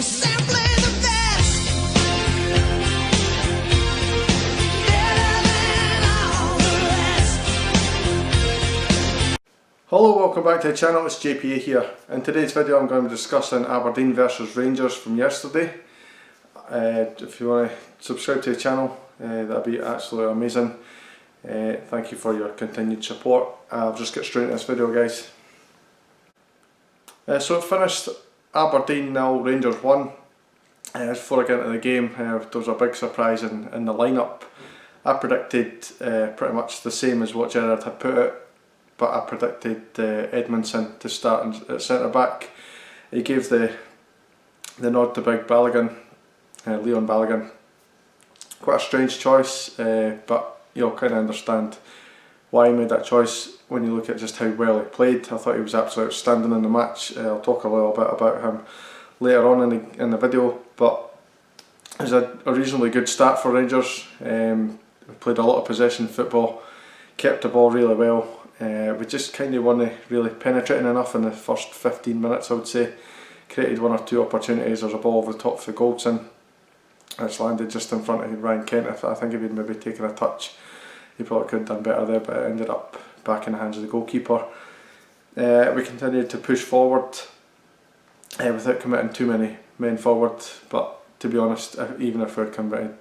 You're simply the best. Better than all the rest. Hello, welcome back to the channel, it's JPA here. In today's video I'm going to be discussing Aberdeen versus Rangers from yesterday. If you want to subscribe to the channel, that'd be absolutely amazing. Thank you for your continued support. I'll just get straight into this video, guys. So it finished Aberdeen 0, Rangers 1. Before I get into the game, there was a big surprise in the lineup. I predicted pretty much the same as what Gerrard had put it, but I predicted Edmondson to start at centre back. He gave the nod to Big Balogun, Leon Balogun. Quite a strange choice, but you'll kind of understand why he made that choice when you look at just how well he played. I thought he was absolutely outstanding in the match. I'll talk a little bit about him later on in the video, but it was a reasonably good start for Rangers. We played a lot of possession football, kept the ball really well. We just kind of weren't really penetrating enough in the first 15 minutes, I would say. Created one or two opportunities. There's a ball over the top for Goldson, which landed just in front of Ryan Kent. I think if he'd maybe taken a touch, he probably could have done better there, but it ended up back in the hands of the goalkeeper. We continued to push forward without committing too many men forward, but to be honest, even if we had committed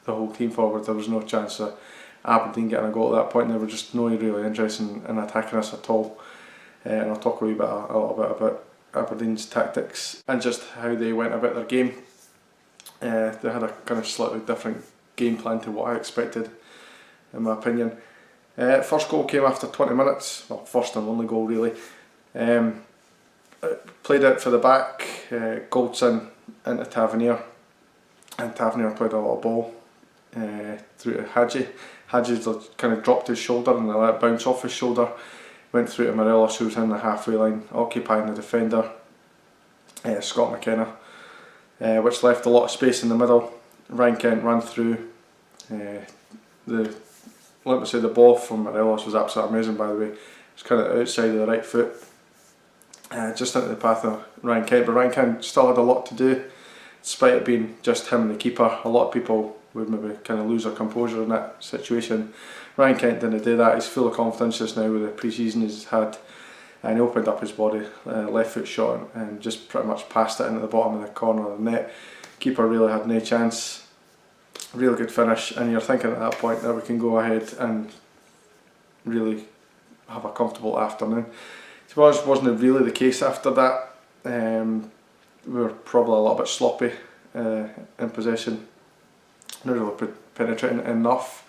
the whole team forward, there was no chance of Aberdeen getting a goal at that point. They were just not really interested in attacking us at all. And I'll talk a little bit about Aberdeen's tactics and just how they went about their game. They had a kind of slightly different game plan to what I expected, in my opinion. First goal came after 20 minutes, well, first and only goal really. Played it for the back, Goldson into Tavernier, and Tavernier played a lot of ball through to Hadji. Hadji kind of dropped his shoulder and let it bounce off his shoulder, went through to Morelos, who was in the halfway line, occupying the defender, Scott McKenna, which left a lot of space in the middle. Ryan Kent ran through. Let me say, the ball from Morelos was absolutely amazing, by the way. It was kind of outside of the right foot, just into the path of Ryan Kent, but Ryan Kent still had a lot to do, despite it being just him and the keeper. A lot of people would maybe kind of lose their composure in that situation. Ryan Kent didn't do that. He's full of confidence just now with the pre-season he's had, and he opened up his body, left foot shot, and just pretty much passed it into the bottom of the corner of the net. Keeper really had no chance. Real good finish, and you're thinking at that point that we can go ahead and really have a comfortable afternoon. To be honest, wasn't really the case after that. We were probably a little bit sloppy in possession, not really penetrating enough,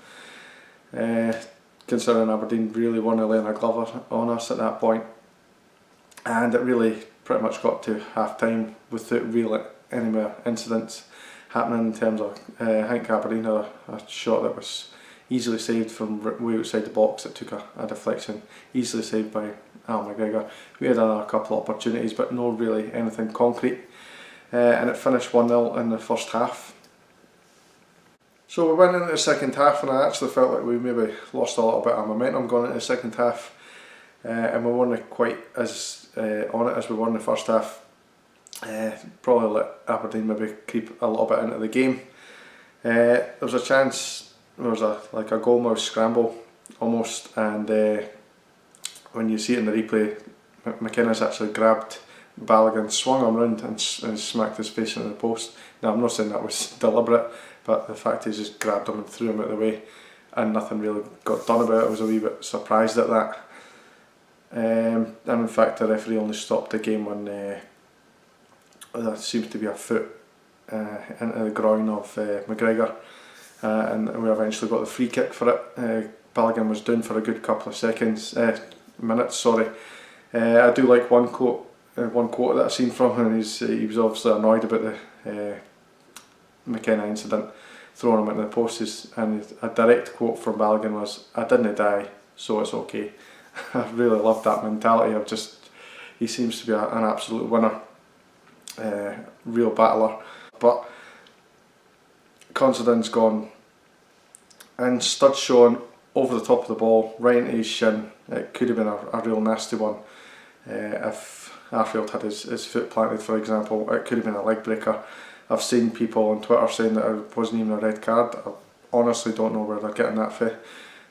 considering Aberdeen really wanted to lay a glove on us at that point. And it really pretty much got to half time without really any more incidents happening in terms of, I think Aberdeen had a shot that was easily saved from way outside the box. It took a deflection, easily saved by Al McGregor. We had a couple of opportunities, but no really anything concrete. And it finished 1-0 in the first half. So we went into the second half, and I actually felt like we maybe lost a little bit of momentum going into the second half. And we weren't quite as on it as we were in the first half. Probably let Aberdeen maybe creep a little bit into the game. There was a chance, there was like a goalmouth scramble almost, and when you see it in the replay, McKenna's actually grabbed Balogun, swung him round and smacked his face into the post. Now I'm not saying that was deliberate, but the fact is, just grabbed him and threw him out of the way, and nothing really got done about it. I was a wee bit surprised at that. And in fact, the referee only stopped the game when there seems to be a foot into the groin of McGregor, and we eventually got the free kick for it. Balogun was down for a good couple of minutes. Sorry. I do like one quote that I've seen from him. He was obviously annoyed about the McKenna incident, throwing him into the posts, and a direct quote from Balogun was, "I didn't die, so it's okay." I really love that mentality of he seems to be an absolute winner. Real battler, but Considine's gone, and stud showing over the top of the ball, right into his shin. It could have been a real nasty one if Arfield had his foot planted, for example, it could have been a leg breaker. I've seen people on Twitter saying that it wasn't even a red card. I honestly don't know where they're getting that from.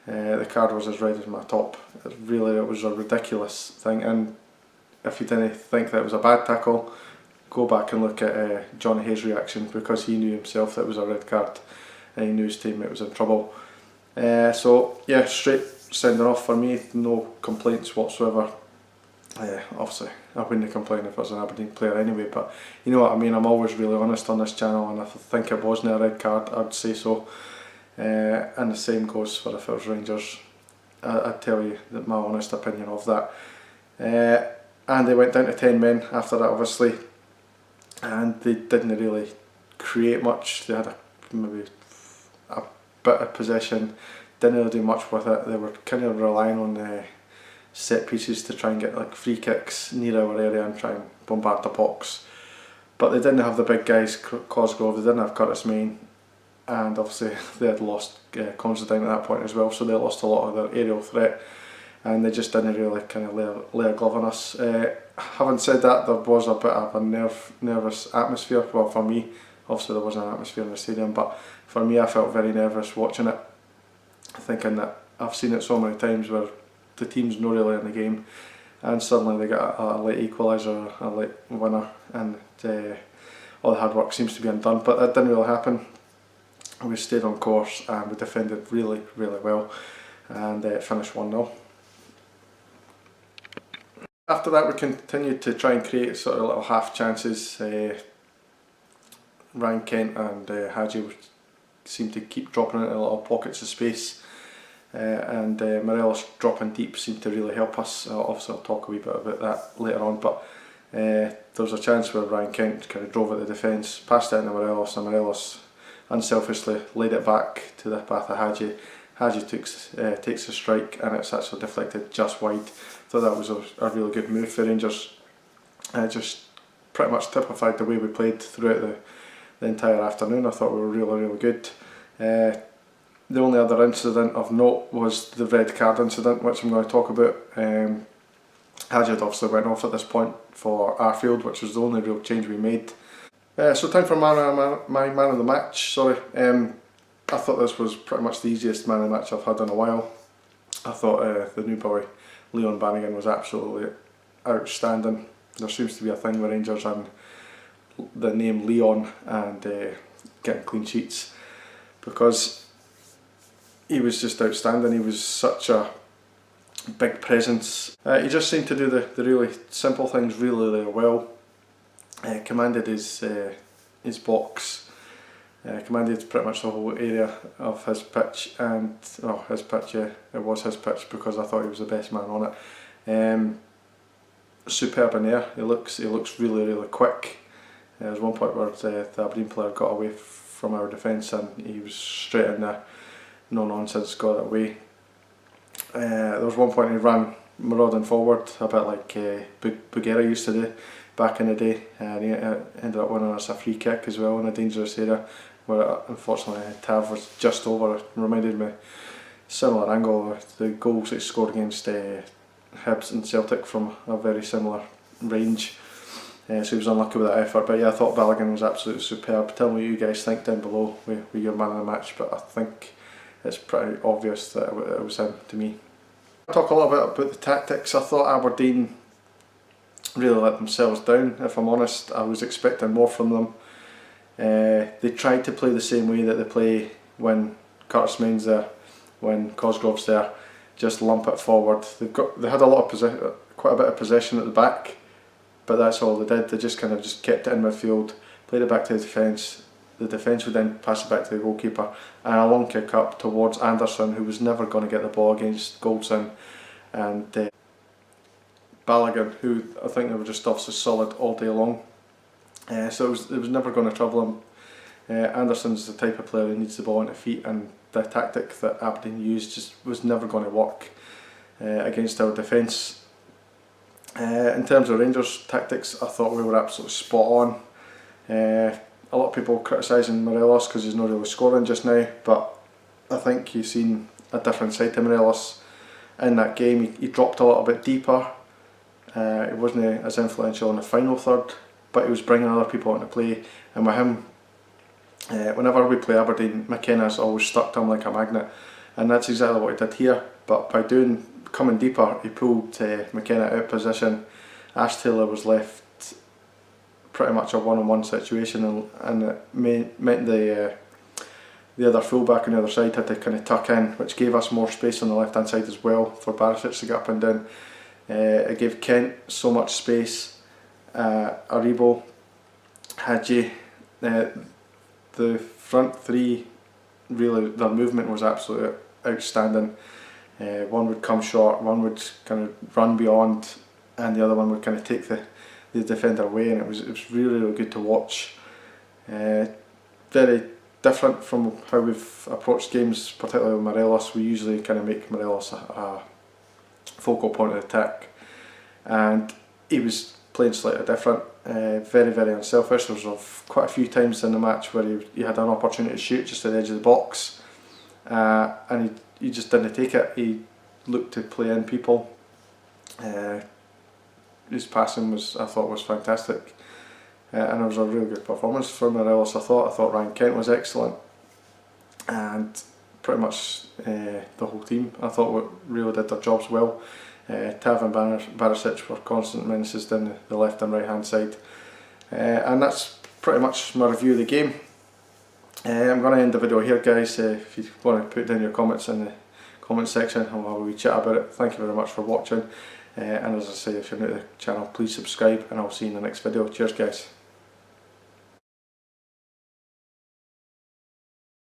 The card was as red as my top. It was a ridiculous thing, and if you didn't think that it was a bad tackle, go back and look at Johnny Hayes' reaction, because he knew himself that it was a red card and he knew his teammate was in trouble. So yeah, straight sending off for me, no complaints whatsoever. Obviously I wouldn't complain if it was an Aberdeen player anyway, but you know what I mean, I'm always really honest on this channel, and if I think it wasn't a red card I'd say so. And the same goes for if it was Rangers. I'd tell you that my honest opinion of that. And they went down to 10 men after that, obviously, and they didn't really create much. They had maybe a bit of possession, didn't really do much with it. They were kind of relying on set pieces to try and get like free kicks near our area and try and bombard the box. But they didn't have the big guys, Cosgrove, they didn't have Curtis Main, and obviously they had lost Considine at that point as well, so they lost a lot of their aerial threat, and they just didn't really kind of lay a glove on us. Having said that, there was a bit of a nervous atmosphere. Well, for me, obviously there wasn't an atmosphere in the stadium, but for me I felt very nervous watching it, thinking that I've seen it so many times where the team's not really in the game and suddenly they get a late equaliser, a late winner, and all the hard work seems to be undone. But that didn't really happen. We stayed on course and we defended really, really well, and finished 1-0. After that we continued to try and create sort of little half chances. Ryan Kent and Hadji seemed to keep dropping into little pockets of space, and Morelos dropping deep seemed to really help us. Obviously I'll talk a wee bit about that later on, but there was a chance where Ryan Kent kind of drove at the defence, passed it into Morelos, and Morelos unselfishly laid it back to the path of Hadji. Hadji takes a strike and it's actually deflected just wide. Thought that was a really good move for Rangers. It just pretty much typified the way we played throughout the entire afternoon. I thought we were really, really good. The only other incident of note was the red card incident, which I'm going to talk about. Hadji obviously went off at this point for Arfield, which was the only real change we made. So time for my man of the match. Sorry, I thought this was pretty much the easiest man of the match I've had in a while. I thought the new boy Leon Bannigan was absolutely outstanding. There seems to be a thing with Rangers and the name Leon and getting clean sheets, because he was just outstanding. He was such a big presence. He just seemed to do the really simple things really, really well. Commanded his box, commanded pretty much the whole area of his pitch, and his pitch, yeah, it was his pitch because I thought he was the best man on it. Superb in air. He looks really, really quick. There was one point where the Aberdeen player got away from our defence and he was straight in there, no nonsense, got it away. There was one point he ran marauding forward, a bit like Bugera used to do back in the day, and he ended up winning us a free kick as well in a dangerous area where unfortunately Tav was just over. It reminded me similar angle of the goals he scored against Hibs and Celtic from a very similar range. So he was unlucky with that effort, but yeah, I thought Balogun was absolutely superb. Tell me what you guys think down below with your man of the match, but I think it's pretty obvious that it was him to me. I'll talk a little bit about the tactics. I thought Aberdeen really let themselves down, if I'm honest. I was expecting more from them. They tried to play the same way that they play when Curtis Main's there, when Cosgrove's there, just lump it forward. They had a lot of quite a bit of possession at the back, but that's all they did. They just kept it in midfield, played it back to the defence. The defence would then pass it back to the goalkeeper, and a long kick up towards Anderson, who was never going to get the ball against Goldson, and Balogun, who I think they were just obviously solid all day long. So it was never going to trouble him. Anderson's the type of player who needs the ball on his feet, and the tactic that Aberdeen used just was never going to work against our defence. In terms of Rangers tactics, I thought we were absolutely spot on. A lot of people criticising Morelos because he's not really scoring just now, but I think you've seen a different side to Morelos in that game. He dropped a little bit deeper, He wasn't as influential in the final third, but he was bringing other people into play, and with him, whenever we play Aberdeen, McKenna's always stuck to him like a magnet, and that's exactly what he did here. But by coming deeper, he pulled McKenna out of position. Ash Taylor was left pretty much a one-on-one situation, and it meant the other fullback on the other side had to kind of tuck in, which gave us more space on the left hand side as well for Barisic to get up and down. It gave Kent so much space. Aribo, Hadji, the front three, really their movement was absolutely outstanding. One would come short, one would kind of run beyond, and the other one would kind of take the defender away, and it was really, really good to watch. Very different from how we've approached games, particularly with Morelos. We usually kind of make Morelos a focal point of attack, and he was playing slightly different. Very, very unselfish. There was quite a few times in the match where he had an opportunity to shoot just at the edge of the box, and he just didn't take it. He looked to play in people. His passing I thought was fantastic, and it was a really good performance from Morelos. I thought Ryan Kent was excellent, and pretty much the whole team I thought really did their jobs well. Tav and Barisic were constant menaces down the left and right hand side, and that's pretty much my review of the game. I'm going to end the video here, guys. If you want to put down your comments in the comment section and we'll have a wee chat about it. Thank you very much for watching, and as I say, if you're new to the channel, please subscribe, and I'll see you in the next video. Cheers, guys.